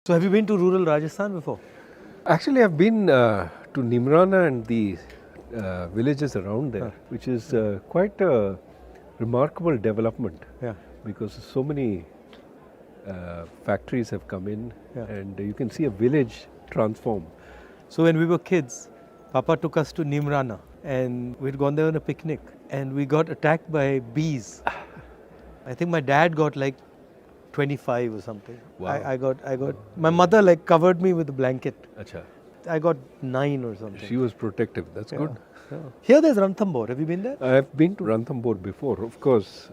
So have you been to rural Rajasthan before? Actually, I've been to Nimrana and the villages around there, which is quite a remarkable development Yeah. because so many factories have come in Yeah. and you can see a village transform. So when we were kids, Papa took us to Nimrana and we'd gone there on a picnic and we got attacked by bees. I think my dad got like 25 or something. Wow. I got, my mother like covered me with a blanket. Acha. I got 9 or something. She was protective, that's good. Yeah. Here there's Ranthambore. Have you been there? I've been to Ranthambore before. Of course,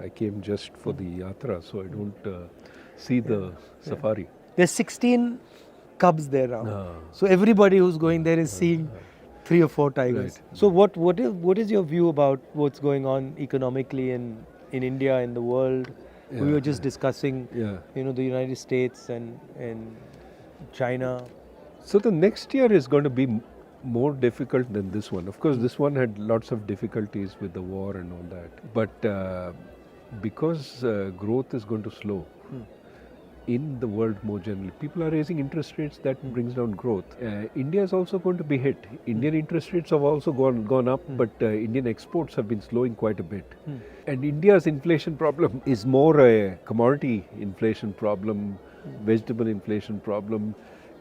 I came just for the yatra, so I don't see the safari. There's 16 cubs there now. Ah. So everybody who's going there is seeing 3 or 4 tigers. Right. So what is your view about what's going on economically in India, in the world? We Yeah. were just discussing, Yeah. the United States and China. So the next year is going to be more difficult than this one. Of course, this one had lots of difficulties with the war and all that. But because growth is going to slow in the world more generally, people are raising interest rates, that brings down growth. India is also going to be hit. Indian interest rates have also gone up, but Indian exports have been slowing quite a bit. And India's inflation problem is more a commodity inflation problem, vegetable inflation problem.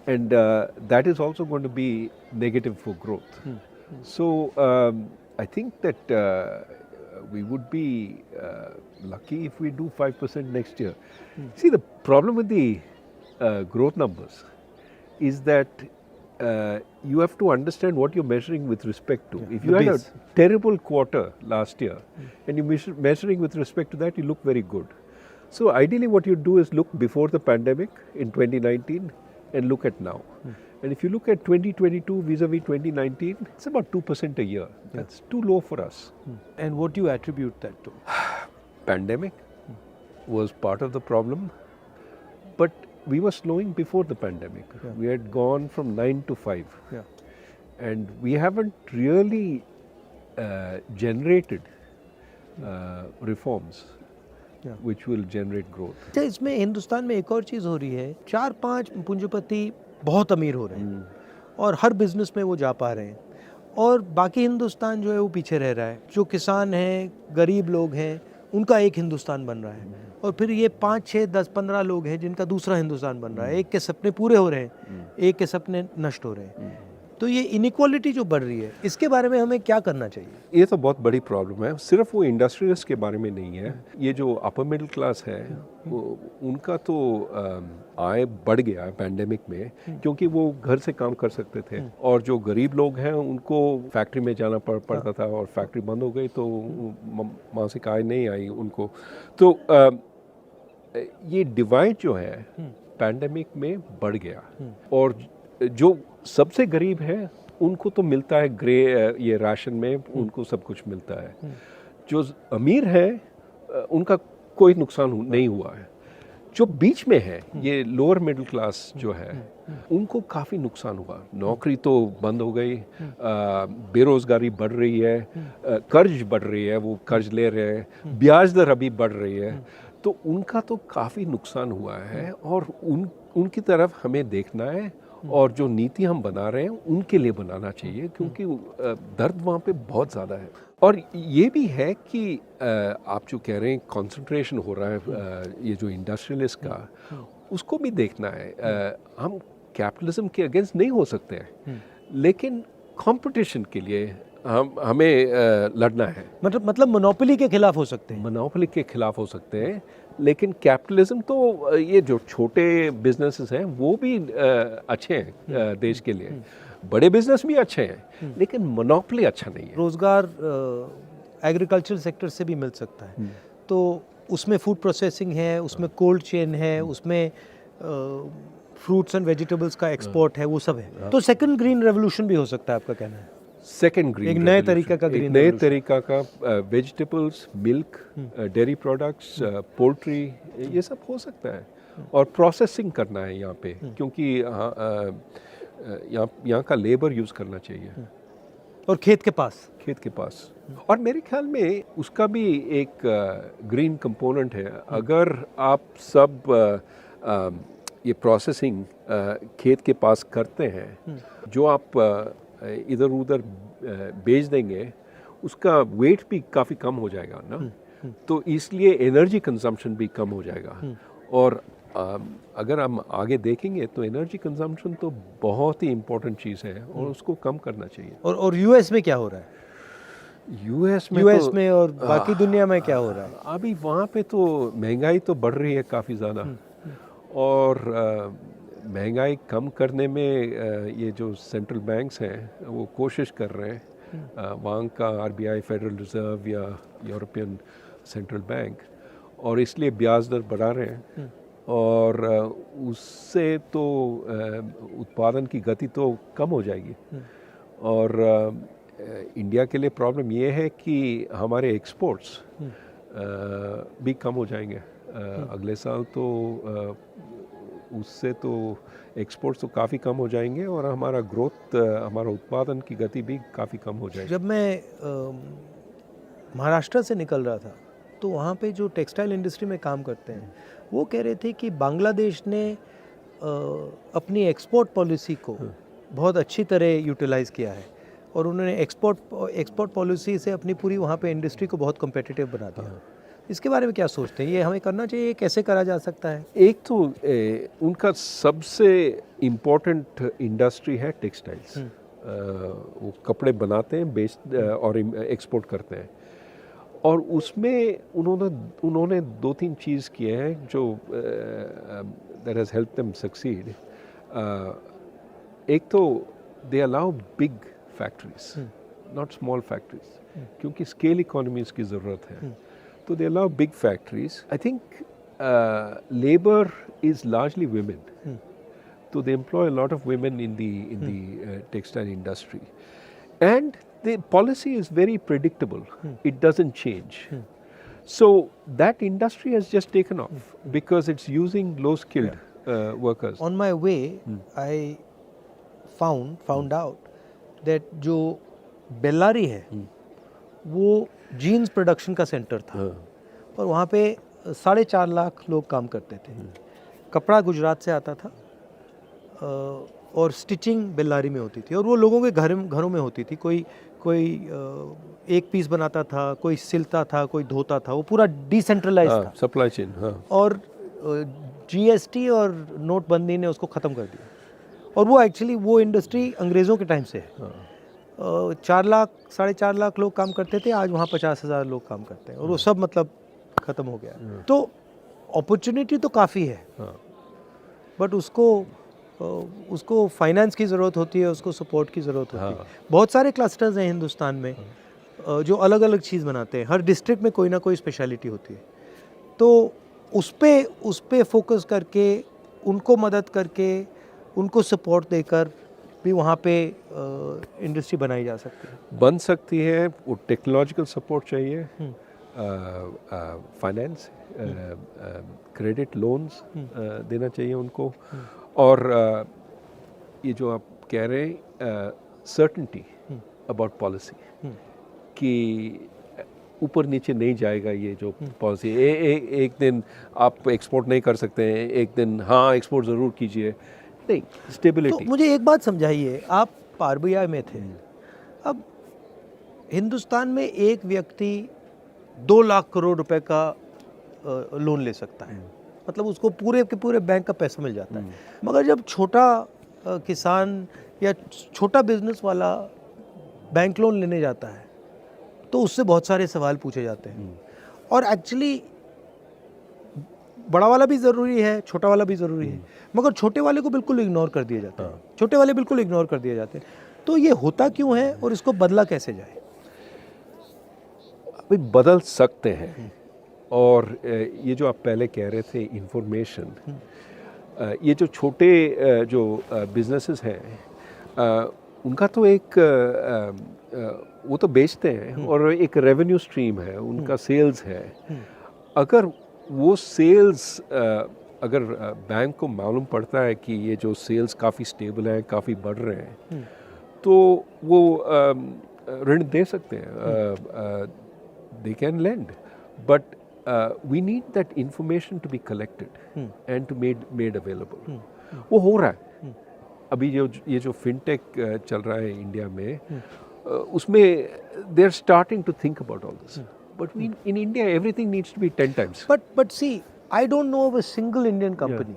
And that is also going to be negative for growth. So I think that we would be lucky if we do 5% next year. See, the problem with the growth numbers is that you have to understand what you're measuring with respect to. If you the had base. a terrible quarter last year and you're measuring with respect to that, you look very good. So ideally what you do is look before the pandemic in 2019 and look at now. And if you look at 2022 vis-a-vis 2019, it's about 2% a year. That's too low for us. And what do you attribute that to? Pandemic was part of the problem, but we were slowing before the pandemic. Yeah. We had gone from 9 to 5. Yeah. And we haven't really generated reforms which will generate growth. अच्छा, इसमें हिंदुस्तान में एक और चीज़ हो रही है, 4-5 पूंजीपति बहुत अमीर हो रहे हैं और हर बिजनेस में वो जा पा रहे हैं और बाकी हिंदुस्तान जो है वो पीछे रह रहा है. जो किसान हैं, गरीब लोग हैं, उनका एक हिंदुस्तान बन रहा है और फिर ये 5, 6, 10, 15 लोग हैं जिनका दूसरा हिंदुस्तान बन रहा है. एक के सपने पूरे हो रहे हैं, एक के सपने नष्ट हो रहे हैं. तो ये इनइक्वालिटी जो बढ़ रही है, इसके बारे में हमें क्या करना चाहिए? ये तो बहुत बड़ी प्रॉब्लम है. सिर्फ वो इंडस्ट्रियलिस्ट के बारे में नहीं है. ये जो अपर मिडिल क्लास है, उनका तो आय बढ़ गया है पैंडेमिक में, क्योंकि वो घर से काम कर सकते थे. और जो गरीब लोग हैं उनको फैक्ट्री में जाना पड़ता था और फैक्ट्री बंद हो गई तो मासिक आय नहीं आई उनको. तो ये डिवाइड जो है पैंडेमिक में बढ़ गया. और जो सबसे गरीब है उनको तो मिलता है ये राशन में, उनको सब कुछ मिलता है. जो अमीर है उनका कोई नुकसान नहीं हुआ है. जो बीच में है, ये लोअर मिडिल क्लास जो है, उनको काफ़ी नुकसान हुआ. नौकरी तो बंद हो गई, बेरोज़गारी बढ़ रही है, कर्ज बढ़ रही है, वो कर्ज ले रहे हैं, ब्याज दर अभी बढ़ रही है. तो उनका तो काफ़ी नुकसान हुआ है और उनकी तरफ हमें देखना है और जो नीति हम बना रहे हैं उनके लिए बनाना चाहिए, क्योंकि दर्द वहाँ पे बहुत ज़्यादा है. और ये भी है कि आप जो कह रहे हैं कंसंट्रेशन हो रहा है ये जो इंडस्ट्रियलिस्ट का, उसको भी देखना है. हम कैपिटलिज्म के अगेंस्ट नहीं हो सकते हैं, लेकिन कंपटीशन के लिए हमें लड़ना है. मतलब मोनोपोली के खिलाफ हो सकते हैं. मोनोपोली के खिलाफ हो सकते हैं, लेकिन कैपिटलिज्म तो ये जो छोटे बिजनेसेस हैं वो भी अच्छे हैं देश के लिए. बड़े बिजनेस भी अच्छे हैं, लेकिन मोनोपोली अच्छा नहीं है. रोजगार एग्रीकल्चर सेक्टर से भी मिल सकता है. तो उसमें फूड प्रोसेसिंग है, उसमें कोल्ड चेन है, उसमें फ्रूट्स एंड वेजिटेबल्स का एक्सपोर्ट है, वो सब है. तो सेकंड ग्रीन रेवोल्यूशन भी हो सकता है, आपका कहना है? सेकेंड ग्रीन, एक नए तरीका का ग्रीन, नए तरीका का vegetables, milk, dairy products, poultry, ये सब हो सकता है. और प्रोसेसिंग करना है यहाँ पे, क्योंकि यहाँ का लेबर यूज़ करना चाहिए. और खेत के पास. और मेरे ख्याल में उसका भी एक ग्रीन कंपोनेंट है. अगर आप सब ये प्रोसेसिंग खेत के पास करते हैं, जो आप इधर उधर बेच देंगे उसका वेट भी काफ़ी कम हो जाएगा ना, तो इसलिए एनर्जी कंजम्पशन भी कम हो जाएगा। और अगर हम आगे देखेंगे तो एनर्जी कंजम्पशन तो बहुत ही इम्पोर्टेंट चीज़ है और उसको कम करना चाहिए। और यूएस में क्या हो रहा है? यूएस में और बाकी दुनिया में क्या हो रहा है? अभी वहाँ पे तो महंगाई तो बढ़ रही है काफ़ी ज़्यादा, और महंगाई कम करने में ये जो सेंट्रल बैंक्स हैं वो कोशिश कर रहे हैं, वहाँ का आरबीआई, फेडरल रिजर्व या यूरोपियन सेंट्रल बैंक, और इसलिए ब्याज दर बढ़ा रहे हैं, और उससे तो उत्पादन की गति तो कम हो जाएगी। और इंडिया के लिए प्रॉब्लम ये है कि हमारे एक्सपोर्ट्स भी कम हो जाएंगे अगले साल, तो उससे तो एक्सपोर्ट्स तो काफ़ी कम हो जाएंगे और हमारा ग्रोथ, हमारा उत्पादन की गति भी काफ़ी कम हो जाएगी। जब मैं महाराष्ट्र से निकल रहा था तो वहाँ पे जो टेक्सटाइल इंडस्ट्री में काम करते हैं वो कह रहे थे कि बांग्लादेश ने अपनी एक्सपोर्ट पॉलिसी को बहुत अच्छी तरह यूटिलाइज़ किया है और उन्होंने एक्सपोर्ट पॉलिसी से अपनी पूरी वहाँ पे इंडस्ट्री को बहुत कम्पिटिटिव बना दिया। इसके बारे में क्या सोचते हैं? ये हमें करना चाहिए, कैसे करा जा सकता है? एक तो उनका सबसे इम्पोर्टेंट इंडस्ट्री है टेक्सटाइल्स, वो कपड़े बनाते हैं, और एक्सपोर्ट करते हैं, और उसमें उन्होंने 2-3 चीज़ किए हैं जो that has help them succeed. एक तो they allow big factories, not small factories, क्योंकि स्केल इकोनॉमीज की ज़रूरत है, तो they allow big factories. I think labor is largely women, so they employ a lot of women in the textile industry, and the policy is very predictable. It doesn't change. So that industry has just taken off because it's using low-skilled workers. On my way, I found out that जो बेल्लारी है वो jeans production का centre था, और वहाँ पे 4.5 लाख लोग काम करते थे। कपड़ा गुजरात से आता था और स्टिचिंग बेल्लारी में होती थी, और वो लोगों के घरों में होती थी। कोई एक पीस बनाता था, कोई सिलता था, कोई धोता था, वो पूरा डिसेंट्रलाइज था सप्लाई चेन। और जीएसटी और नोटबंदी ने उसको ख़त्म कर दिया, और वो एक्चुअली वो इंडस्ट्री अंग्रेज़ों के टाइम से है। 4.5 लाख लोग काम करते थे, आज वहाँ 50,000 लोग काम करते हैं, और वो सब मतलब ख़त्म हो गया। तो अपॉर्चुनिटी तो काफ़ी है, बट उसको फाइनेंस की ज़रूरत होती है, उसको सपोर्ट की ज़रूरत होती है। बहुत सारे क्लस्टर्स हैं हिंदुस्तान में जो अलग अलग चीज़ बनाते हैं, हर डिस्ट्रिक्ट में कोई ना कोई स्पेशलिटी होती है, तो उस पे फोकस करके, उनको मदद करके, उनको सपोर्ट देकर भी वहाँ पे इंडस्ट्री बनाई जा सकती है, बन सकती है। वो टेक्नोलॉजिकल सपोर्ट चाहिए, फाइनेंस, क्रेडिट लोन्स देना चाहिए उनको, और ये जो आप कह रहे हैं सर्टेनिटी अबाउट पॉलिसी, कि ऊपर नीचे नहीं जाएगा ये जो पॉलिसी, एक दिन आप एक्सपोर्ट नहीं कर सकते हैं, एक दिन हाँ एक्सपोर्ट ज़रूर कीजिए, नहीं, स्टेबिलिटी। तो मुझे एक बात समझाइए, आप आरबीआई में थे, अब हिंदुस्तान में एक व्यक्ति 2 लाख करोड़ रुपए का लोन ले सकता है, मतलब उसको पूरे के पूरे बैंक का पैसा मिल जाता है, मगर जब छोटा किसान या छोटा बिजनेस वाला बैंक लोन लेने जाता है तो उससे बहुत सारे सवाल पूछे जाते हैं, और एक्चुअली बड़ा वाला भी ज़रूरी है, छोटा वाला भी ज़रूरी है, मगर छोटे वाले को बिल्कुल इग्नोर कर दिया जाता है, छोटे वाले बिल्कुल इग्नोर कर दिए जाते हैं। तो ये होता क्यों है और इसको बदला कैसे जाए? अभी बदल सकते हैं, और ये जो आप पहले कह रहे थे इंफॉर्मेशन, ये जो छोटे जो बिजनेसेस हैं उनका तो एक वो तो बेचते हैं और एक रेवेन्यू स्ट्रीम है, उनका सेल्स है। अगर वो सेल्स अगर बैंक को मालूम पड़ता है कि ये जो सेल्स काफ़ी स्टेबल हैं, काफ़ी बढ़ रहे हैं, तो वो ऋण दे सकते हैं, they can lend, but we need that information to be collected and to made available. वो हो रहा है. अभी ये जो फिनटेक चल रहा है इंडिया में, उसमें they are starting to think about all this. But in India everything needs to be 10 times. But see, I don't know of a single Indian company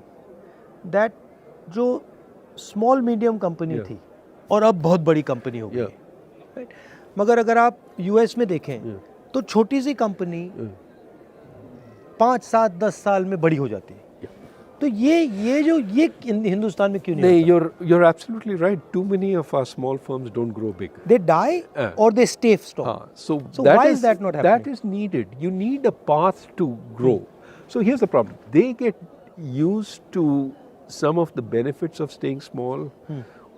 that जो small medium company थी और अब बहुत बड़ी company हो गई. Right? मगर अगर आप US में देखें तो छोटी सी कंपनी 5, 7, 10 साल में बड़ी हो जाती है. तो ये हिंदुस्तान में क्यों नहीं होता? You're absolutely right. Too many of our small firms don't grow big. They die or they stay strong. So why is that not happening? That is needed. You need a path to grow. So here's the problem. They get used to some of the benefits of staying small.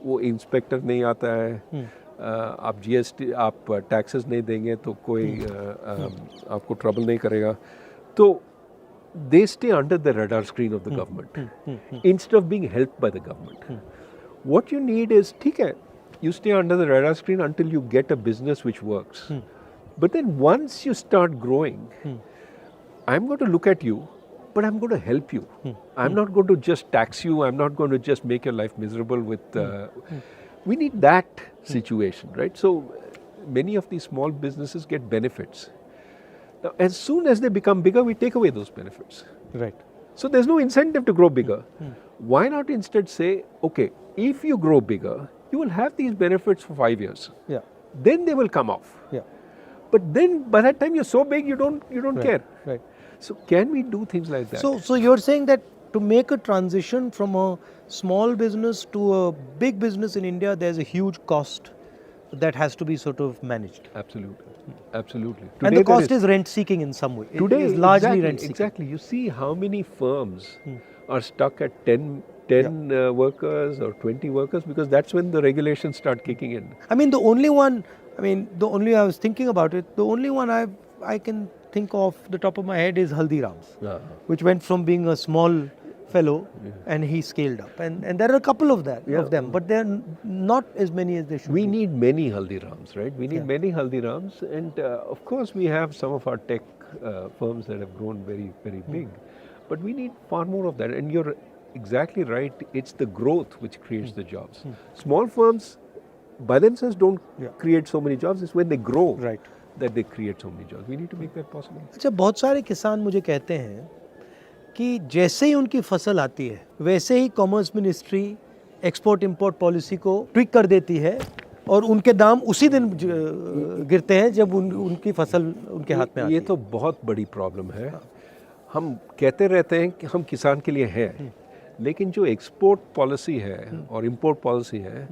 वो inspector नहीं आता है, आप GST, आप taxes नहीं देंगे तो कोई आपको ट्रबल नहीं करेगा. तो they stay under the radar screen of the government instead of being helped by the government. What you need is, ठीक है, you stay under the radar screen until you get a business which works. But then once you start growing, I'm going to look at you, but I'm going to help you. I'm not going to just tax you. I'm not going to just make your life miserable with... We need that situation, right? So many of these small businesses get benefits. Now, as soon as they become bigger, we take away those benefits. Right. So there's no incentive to grow bigger. Why not instead say, okay, if you grow bigger, you will have these benefits for 5 years. Yeah. Then they will come off. Yeah. But then by that time you're so big, you don't Right. care. Right. So can we do things like that? So you're saying that to make a transition from a small business to a big business in India, there's a huge cost that has to be sort of managed. Absolutely. Absolutely. And the cost is rent seeking in some way. Today it is largely exactly, rent seeking. Exactly. You see how many firms are stuck at 10 workers or 20 workers, because that's when the regulations start kicking in. I mean, I was thinking about it, the only one I can think of the top of my head is Haldiram's, which went from being a small fellow and he scaled up. And there are a couple of them, but they're not as many as they should We be. need many Haldirams, right? We need many Haldirams, and of course we have some of our tech firms that have grown very, very big, but we need far more of that. And you're exactly right, it's the growth which creates the jobs. Small firms by themselves don't create so many jobs, it's when they grow that they create so many jobs. We need to make that possible. अच्छा, बहुत सारे किसान मुझे कहते हैं कि जैसे ही उनकी फसल आती है वैसे ही commerce ministry export import policy को ट्विक कर देती है और उनके दाम उसी दिन गिरते हैं जब उनकी फसल उनके हाथ में आती है. ये तो बहुत बड़ी प्रॉब्लम है. हम कहते रहते हैं कि हम किसान के लिए हैं, लेकिन जो एक्सपोर्ट पॉलिसी है और इंपोर्ट पॉलिसी है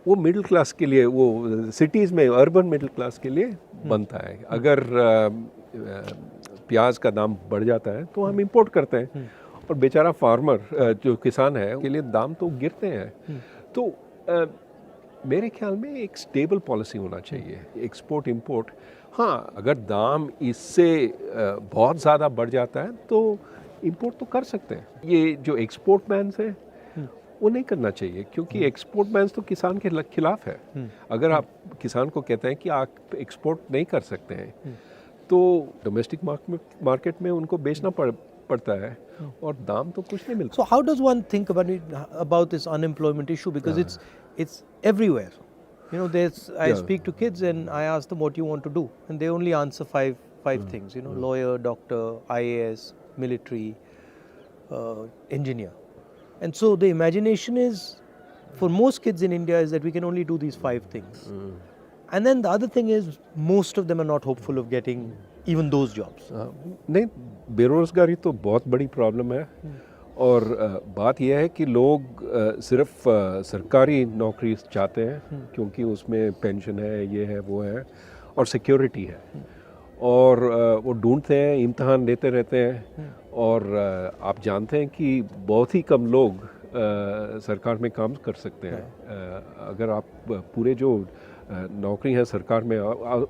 वो मिडिल क्लास के लिए, वो सिटीज़ में अर्बन मिडिल क्लास के लिए बनता है. अगर प्याज का दाम बढ़ जाता है तो हम इंपोर्ट करते हैं और बेचारा फार्मर जो किसान है के लिए दाम तो गिरते हैं. तो मेरे ख्याल में एक स्टेबल पॉलिसी होना चाहिए एक्सपोर्ट इंपोर्ट. हाँ, अगर दाम इससे बहुत ज़्यादा बढ़ जाता है तो इंपोर्ट तो कर सकते हैं. ये जो एक्सपोर्ट बैन्स हैं वो नहीं करना चाहिए, क्योंकि एक्सपोर्ट बैन्स तो किसान के खिलाफ है. अगर आप किसान को कहते हैं कि आप एक्सपोर्ट नहीं कर सकते हैं तो डोमेस्टिक मार्केट में उनको बेचना पड़ता है और दाम तो कुछ नहीं मिलता. So how does one think about this unemployment issue, because it's everywhere. You know, I speak to kids and I ask them what you want to do, and they only answer five things. You know, lawyer, doctor, IAS, military, engineer. And so the imagination is, for most kids in India, is that we can only do these 5 things. And then the other thing is, most of them are not hopeful of getting even those jobs. नहीं, बेरोजगारी तो बहुत बड़ी problem है. और बात यह है कि लोग सिर्फ सरकारी नौकरी चाहते हैं क्योंकि उसमें पेंशन है, ये है, वो है और सिक्योरिटी है. और वो ढूंढते हैं, इम्तहान देते रहते हैं. और आप जानते हैं कि बहुत ही कम लोग सरकार में काम कर सकते हैं. अगर आप पूरे जो नौकरी है सरकार में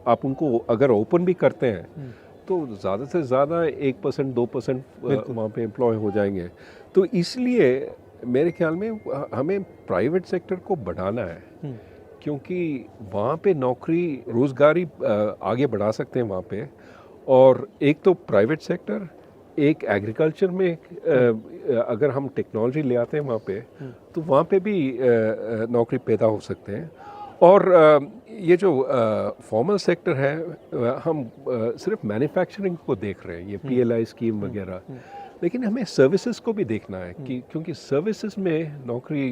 आप उनको अगर ओपन भी करते हैं तो ज़्यादा से ज़्यादा 1%, 2% वहाँ पे एम्प्लॉय हो जाएंगे. तो इसलिए मेरे ख्याल में हमें प्राइवेट सेक्टर को बढ़ाना है, क्योंकि वहाँ पे नौकरी रोज़गारी आगे बढ़ा सकते हैं वहाँ पे. और एक तो प्राइवेट सेक्टर, एक एग्रीकल्चर में अगर हम टेक्नोलॉजी ले आते हैं वहाँ पे तो वहाँ पे भी नौकरी पैदा हो सकते हैं। और ये जो फॉर्मल सेक्टर है हम सिर्फ मैन्युफैक्चरिंग को देख रहे हैं, ये PLI स्कीम वगैरह, लेकिन हमें सर्विसेज को भी देखना है कि क्योंकि सर्विसेज में नौकरी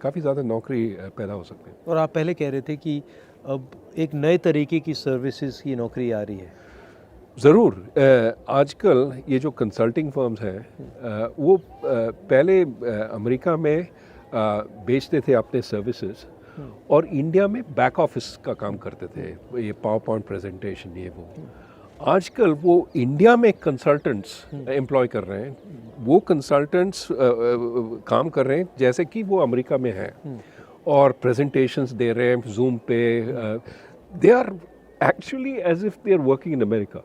काफ़ी ज़्यादा नौकरी पैदा हो सकती है। और आप पहले कह रहे थे कि अब एक नए तरीके की सर्विसेज की नौकरी आ रही है। ज़रूर। आजकल ये जो कंसल्टिंग फर्म्स हैं वो पहले अमेरिका में बेचते थे अपने सर्विसेज और इंडिया में बैक ऑफिस का काम करते थे, ये पावर पॉइंट प्रेजेंटेशन ये वो। आजकल वो इंडिया में कंसल्टेंट्स एम्प्लॉय कर रहे हैं, वो कंसल्टेंट्स काम कर रहे हैं जैसे कि वो अमेरिका में हैं और प्रेजेंटेशंस दे रहे हैं जूम पे। They are actually as if they are working in America,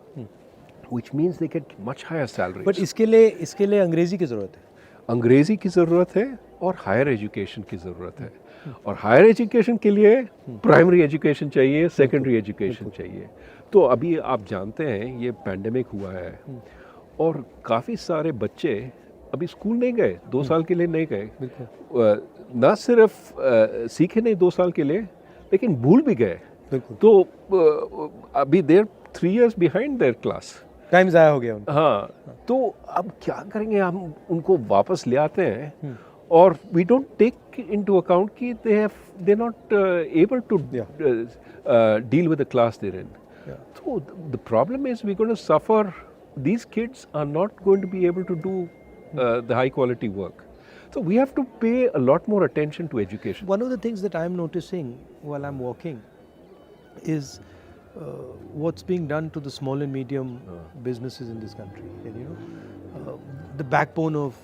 which means they get much higher salaries. But इसके लिए अंग्रेजी की ज़रूरत है। अंग्रेजी की ज़रूरत है और हायर एजुकेशन की ज़रूरत है, और हायर एजुकेशन के लिए प्राइमरी एजुकेशन चाहिए, सेकेंडरी एजुकेशन चाहिए। तो अभी आप जानते हैं ये पैंडेमिक हुआ है और काफ़ी सारे बच्चे अभी स्कूल नहीं गए, 2 साल के लिए नहीं गए, ना सिर्फ सीखे नहीं 2 साल के लिए, लेकिन भूल भी गए। तो अभी देर 3 years behind there class, time ज़ाया हो गया उनका। हाँ, तो अब क्या करेंगे, हम उनको वापस ले आते हैं और we don't take into account कि they not able to deal with the class there in. So the problem is we're going to suffer. These kids are not going to be able to do the high quality work. So we have to pay a lot more attention to education. One of the things that I'm noticing while I'm walking is what's being done to the small and medium businesses in this country. And you know, the backbone of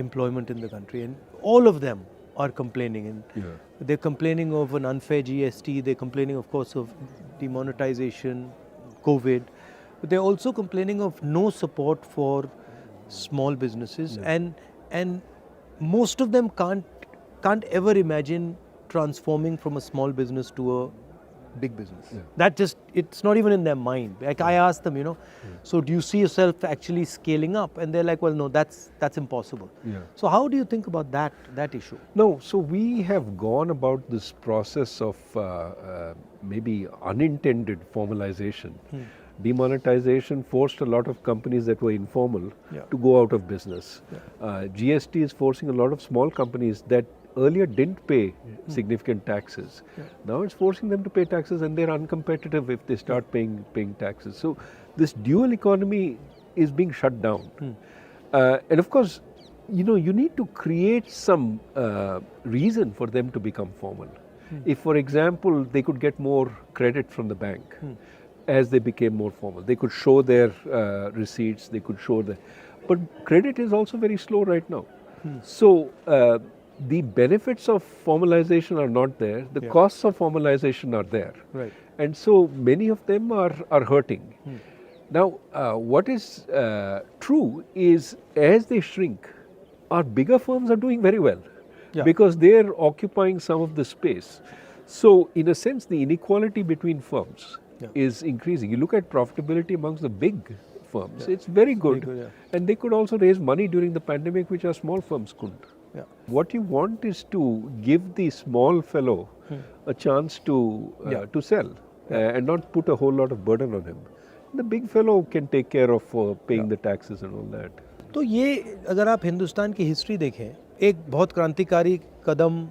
employment in the country, and all of them are complaining, and they're complaining of an unfair GST. They're complaining, of course, of demonetization, COVID, but they're also complaining of no support for small businesses, and most of them can't ever imagine transforming from a small business to a big business. That just, it's not even in their mind. Like I asked them, you know, so do you see yourself actually scaling up? And they're like, well, no, that's impossible. So how do you think about that issue? No, so we have gone about this process of maybe unintended formalization. Demonetization forced a lot of companies that were informal to go out of business. GST is forcing a lot of small companies that earlier didn't pay significant taxes. Now it's forcing them to pay taxes, and they're uncompetitive if they start paying taxes. So this dual economy is being shut down. And of course, you know, you need to create some reason for them to become formal. If, for example, they could get more credit from the bank as they became more formal, they could show their receipts, they could show the, but credit is also very slow right now. So the benefits of formalization are not there, the costs of formalization are there. Right. And so many of them are hurting. Now, what is true is as they shrink, our bigger firms are doing very well because they're occupying some of the space. So in a sense, the inequality between firms is increasing. You look at profitability amongst the big firms, it's very good. And they could also raise money during the pandemic, which our small firms couldn't. What you want is to give the small fellow a chance to sell and not put a whole lot of burden on him. The big fellow can take care of paying the taxes and all that. तो ये अगर आप हिंदुस्तान की history देखें, एक बहुत क्रांतिकारी कदम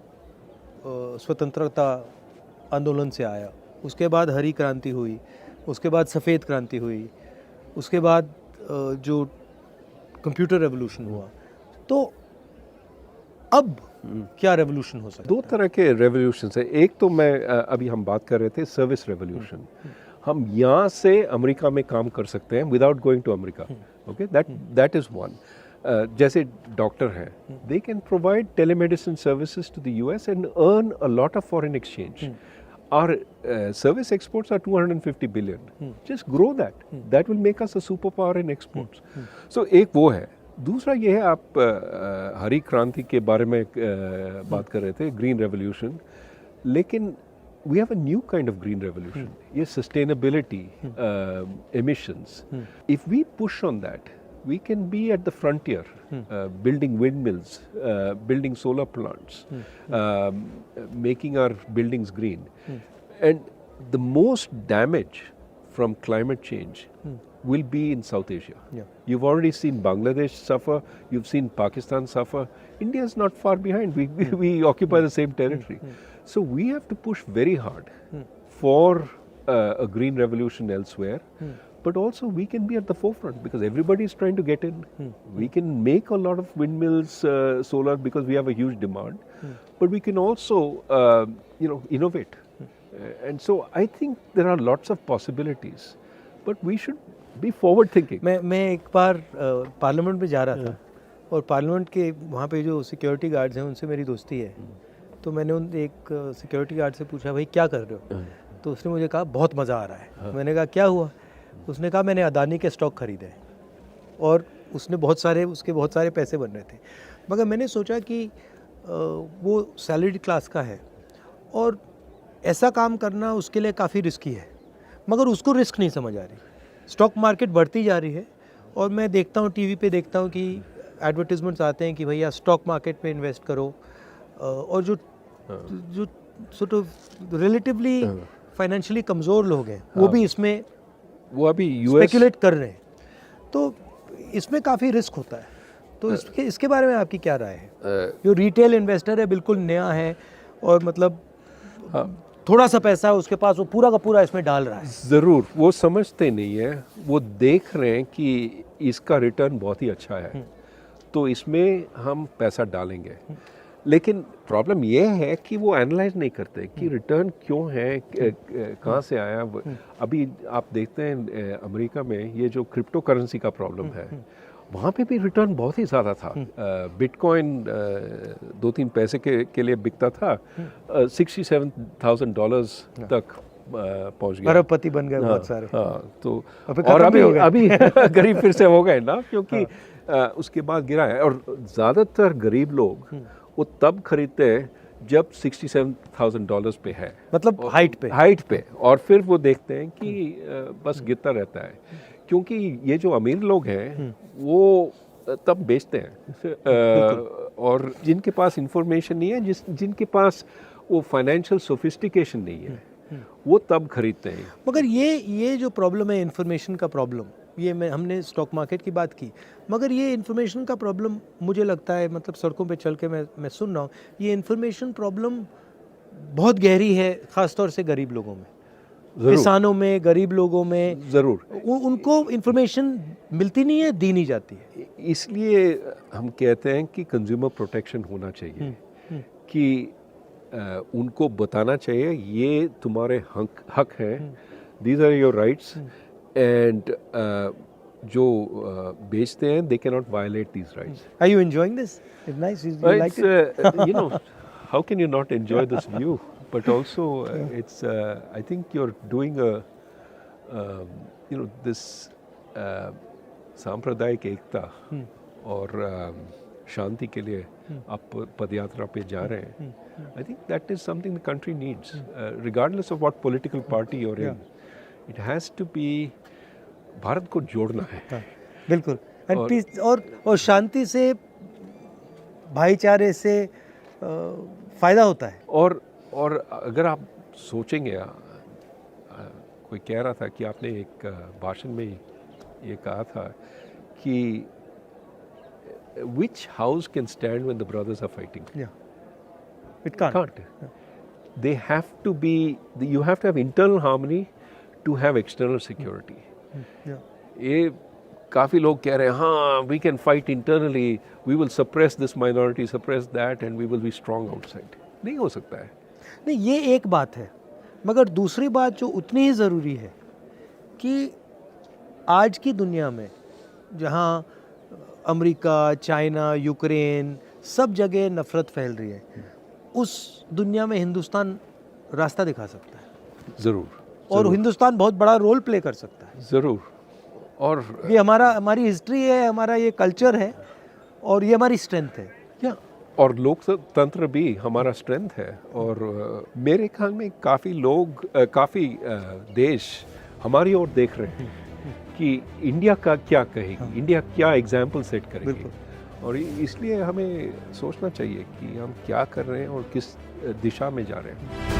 स्वतंत्रता आंदोलन से आया, उसके बाद हरी क्रांति हुई, उसके बाद सफ़ेद क्रांति हुई, उसके बाद जो कंप्यूटर रेवोल्यूशन हुआ, तो अब क्या रेवोल्यूशन हो सकता है? 2 तरह के रेवोल्यूशन है। एक तो मैं अभी हम बात कर रहे थे सर्विस रेवोल्यूशन, हम यहाँ से अमेरिका में काम कर सकते हैं without going to America. Okay, that is one. जैसे डॉक्टर हैं, they can provide telemedicine services to the US and earn a lot of foreign exchange. Our service exports are 250 billion. Just grow that. That will make us a superpower in exports. So एक वो है। दूसरा ये है, आप हरी क्रांति के बारे में बात कर रहे थे, ग्रीन रेवोल्यूशन, लेकिन we have a new kind of green revolution. Yes, sustainability, emissions. If we push on that, we can be at the frontier, building windmills, building solar plants, making our buildings green. And the most damage from climate change will be in South Asia. Yeah. You've already seen Bangladesh suffer, you've seen Pakistan suffer. India is not far behind. We occupy the same territory. So we have to push very hard for a green revolution elsewhere. But also we can be at the forefront because everybody is trying to get in. We can make a lot of windmills, solar, because we have a huge demand. But we can also, innovate. And so I think there are lots of possibilities. But we should be forward thinking. मैं एक बार parliament में जा रहा था और parliament के वहाँ पे जो सिक्योरिटी गार्ड्स हैं उनसे मेरी दोस्ती है. तो मैंने उन एक सिक्योरिटी गार्ड से पूछा भाई क्या कर रहे हो. तो उसने मुझे कहा बहुत मज़ा आ रहा है. मैंने कहा क्या हुआ. उसने कहा मैंने अदानी के स्टॉक खरीदे हैं और उसके बहुत सारे पैसे बन रहे थे. मगर मैंने सोचा कि वो सैलरीड क्लास का है और ऐसा काम करना उसके लिए काफ़ी रिस्की है. मगर उसको रिस्क नहीं समझ आ रही. स्टॉक मार्केट बढ़ती जा रही है और मैं देखता हूँ टीवी पे देखता हूँ कि एडवर्टीजमेंट्स आते हैं कि भैया स्टॉक मार्केट में इन्वेस्ट करो और जो सॉर्ट ऑफ रिलेटिवली फाइनेंशियली कमज़ोर लोग हैं वो भी इसमें वो अभी स्पेकुलेट कर रहे हैं. तो इसमें काफ़ी रिस्क होता है. तो इसके बारे में आपकी क्या राय है. जो रिटेल इन्वेस्टर है बिल्कुल नया है और मतलब थोड़ा सा पैसा है उसके पास वो पूरा का पूरा इसमें डाल रहा है. ज़रूर वो समझते नहीं है. वो देख रहे हैं कि इसका रिटर्न बहुत ही अच्छा है तो इसमें हम पैसा डालेंगे. लेकिन प्रॉब्लम ये है कि वो एनालाइज नहीं करते कि रिटर्न क्यों है, कहाँ से आया. अभी आप देखते हैं अमेरिका में ये जो क्रिप्टो करेंसी का प्रॉब्लम है वहाँ पे भी रिटर्न बहुत ही ज़्यादा था. बिटकॉइन 2-3 पैसे के लिए बिकता था, $67,000 तक पहुँच गया. अरबपति बन गए बहुत सारे. हाँ तो और अभी गरीब फिर से हो गए ना क्योंकि उसके बाद गिरा है. और ज़्यादातर गरीब लोग वो तब खरीदते हैं जब $67,000 पे है, मतलब हाइट पे और फिर वो देखते हैं कि बस गिरता रहता है. क्योंकि ये जो अमीर लोग हैं वो तब बेचते हैं और जिनके पास इंफॉर्मेशन नहीं है, जिनके पास वो फाइनेंशियल सोफिस्टिकेशन नहीं है वो तब खरीदते हैं. मगर ये जो प्रॉब्लम है इन्फॉर्मेशन का प्रॉब्लम, ये हमने स्टॉक मार्केट की बात की, मगर ये इन्फॉर्मेशन का प्रॉब्लम मुझे लगता है मतलब सड़कों पे चल के मैं सुन रहा हूँ ये इन्फॉर्मेशन प्रॉब्लम बहुत गहरी है, ख़ास तौर से गरीब लोगों में, किसानों में, गरीब लोगों में. ज़रूर उनको इन्फॉर्मेशन मिलती नहीं है, दी नहीं जाती है. इसलिए हम कहते हैं कि कंज्यूमर प्रोटेक्शन होना चाहिए कि उनको बताना चाहिए ये तुम्हारे हक हैं, these are your rights. And जो बेचते हैं they cannot violate these rights. Are you enjoying this? It's nice. You like it? How can you not enjoy this view? But also it's I think you're doing this सांप्रदायिक एकता और शांति के लिए आप पदयात्रा पे जा रहे हैं. I think that is something the country needs, regardless of what political party you're in. It has to be Bharat को जोड़ना है. बिल्कुल. और शांति से, भाईचारे से फ़ायदा होता है. और अगर आप सोचेंगे, कोई कह रहा था कि आपने एक भाषण में ये कहा था कि which house can stand when the brothers are fighting? Yeah. It can't. They have to be, you have to have internal harmony to have external security. ये काफ़ी लोग कह रहे हैं हाँ we can fight internally, we will suppress this minority, suppress that and we will be strong outside. नहीं हो सकता है. नहीं, ये एक बात है. मगर दूसरी बात जो उतनी ही ज़रूरी है कि आज की दुनिया में जहाँ अमेरिका, चाइना, यूक्रेन सब जगह नफ़रत फैल रही है, उस दुनिया में हिंदुस्तान रास्ता दिखा सकता है. ज़रूर. और हिंदुस्तान बहुत बड़ा रोल प्ले कर सकता है. ज़रूर. और ये हमारी हिस्ट्री है, हमारा ये कल्चर है और ये हमारी स्ट्रेंथ है. और लोकतंत्र भी हमारा स्ट्रेंथ है। और मेरे ख्याल में काफ़ी लोग काफ़ी देश हमारी ओर देख रहे हैं कि इंडिया का क्या कहेगी, इंडिया क्या एग्जाम्पल सेट करेगी। और इसलिए हमें सोचना चाहिए कि हम क्या कर रहे हैं और किस दिशा में जा रहे हैं।